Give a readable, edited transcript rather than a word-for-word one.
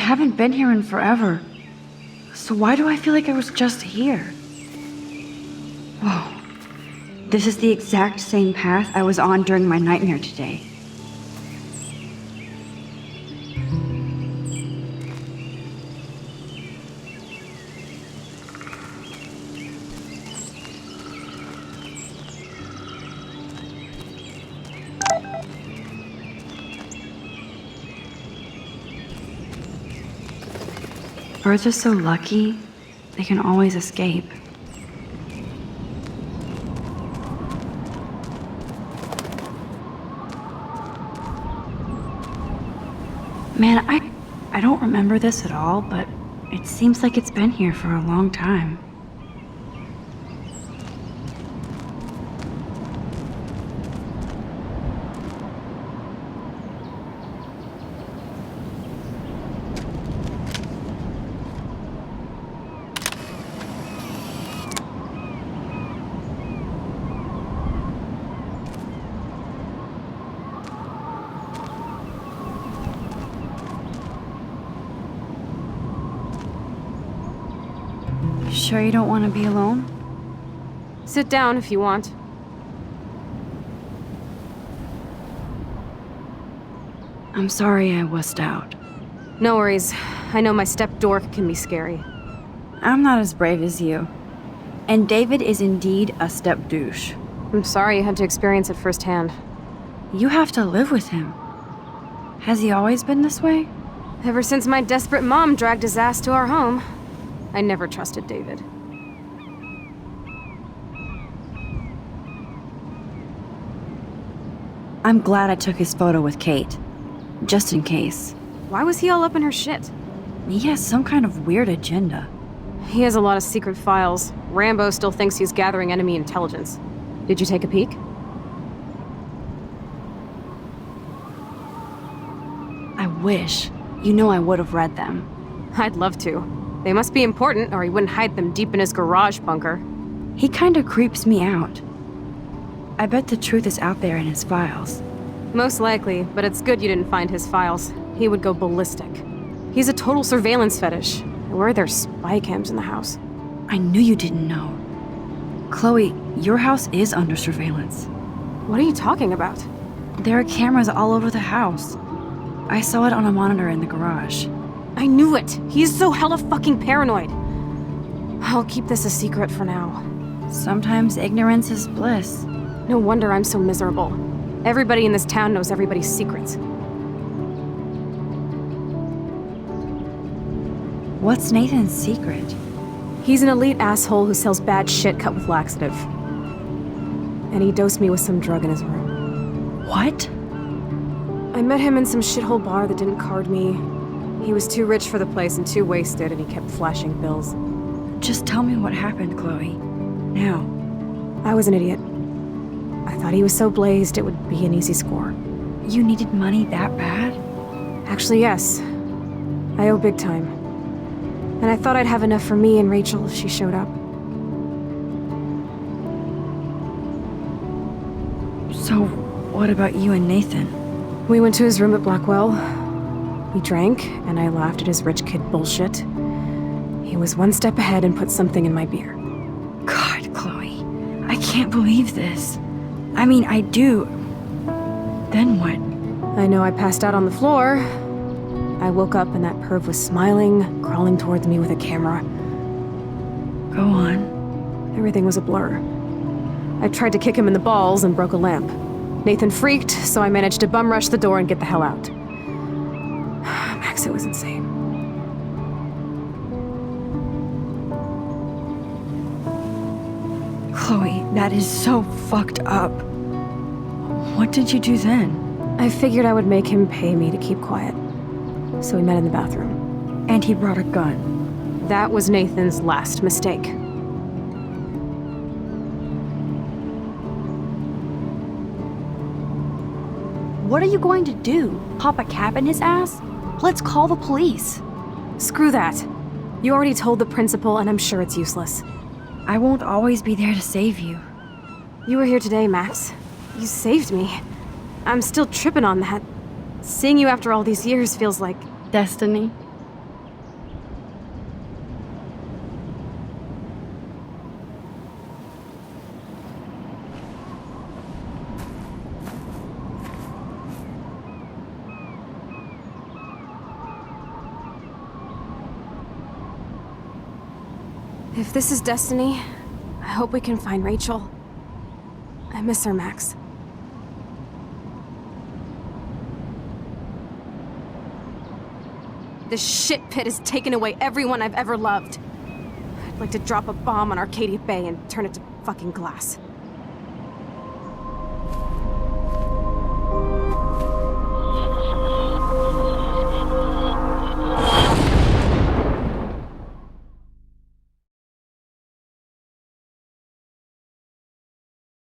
haven't been here in forever. So why do I feel like I was just here? Whoa. This is the exact same path I was on during my nightmare today. Birds are so lucky, they can always escape. Man, I don't remember this at all, but it seems like it's been here for a long time. Sure you don't want to be alone? Sit down if you want. I'm sorry I wussed out. No worries. I know my step dork can be scary. I'm not as brave as you. And David is indeed a step douche. I'm sorry you had to experience it firsthand. You have to live with him. Has he always been this way? Ever since my desperate mom dragged his ass to our home, I never trusted David. I'm glad I took his photo with Kate. Just in case. Why was he all up in her shit? He has some kind of weird agenda. He has a lot of secret files. Rambo still thinks he's gathering enemy intelligence. Did you take a peek? I wish. You know I would have read them. I'd love to. They must be important, or he wouldn't hide them deep in his garage bunker. He kinda creeps me out. I bet the truth is out there in his files. Most likely, but it's good you didn't find his files. He would go ballistic. He's a total surveillance fetish. Where are there spy cams in the house? I knew you didn't know. Chloe, your house is under surveillance. What are you talking about? There are cameras all over the house. I saw it on a monitor in the garage. I knew it! He's so hella fucking paranoid! I'll keep this a secret for now. Sometimes ignorance is bliss. No wonder I'm so miserable. Everybody in this town knows everybody's secrets. What's Nathan's secret? He's an elite asshole who sells bad shit cut with laxative. And he dosed me with some drug in his room. What? I met him in some shithole bar that didn't card me. He was too rich for the place and too wasted, and he kept flashing bills. Just tell me what happened, Chloe. Now. I was an idiot. I thought he was so blazed it would be an easy score. You needed money that bad? Actually, yes. I owe big time. And I thought I'd have enough for me and Rachel if she showed up. So, what about you and Nathan? We went to his room at Blackwell. We drank, and I laughed at his rich kid bullshit. He was one step ahead and put something in my beer. God, Chloe. I can't believe this. I mean, I do. Then what? I know I passed out on the floor. I woke up and that perv was smiling, crawling towards me with a camera. Go on. Everything was a blur. I tried to kick him in the balls and broke a lamp. Nathan freaked, so I managed to bum rush the door and get the hell out. Max, it was insane. Chloe, that is so fucked up. What did you do then? I figured I would make him pay me to keep quiet. So we met in the bathroom. And he brought a gun. That was Nathan's last mistake. What are you going to do? Pop a cap in his ass? Let's call the police. Screw that. You already told the principal, and I'm sure it's useless. I won't always be there to save you. You were here today, Max. You saved me. I'm still tripping on that. Seeing you after all these years feels like... Destiny? If this is destiny, I hope we can find Rachel. I miss her, Max. This shit pit has taken away everyone I've ever loved. I'd like to drop a bomb on Arcadia Bay and turn it to fucking glass.